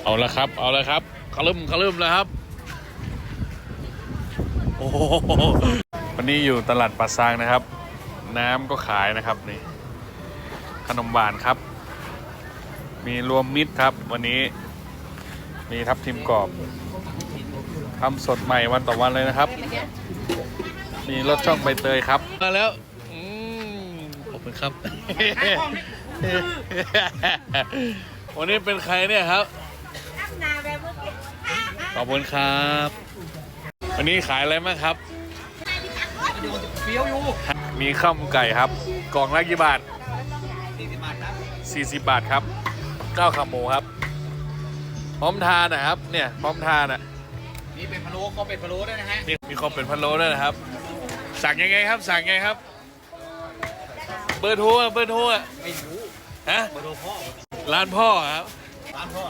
เอาละครับเอาละครับขลุ่มแล้วครับโอ้โหวันนี้อยู่ตลาดป่าซางนะครับน้ำก็ขายนะครับนี่ขนมหวานครับมีรวมมิตรครับวันนี้มีทับทิมกรอบทำสดใหม่วันต่อวันเลยนะครับมีรสช่องใบเตยครับมาแล้วขอบคุณครับ วันนี้เป็นใครเนี่ยครับขอบคุณครับวันนี้ขายอะไรบ้างครับมีข้าวมันไก่ครับกล่องละกี่บาท40 บาทครับ9 ขาหมูครับพร้อมทานนะครับเนี่ยพร้อมทานอ่ะนี่เป็นพะโล้ก็เป็นพะโล้ด้วยนะฮะมีความเป็นพะโล้ด้วยนะครับสั่งยังไงครับสั่งไงครับเบอร์โทรไม่รู้ฮะเบอร์โทรพ่อร้านพ่อครับร้านพ่อ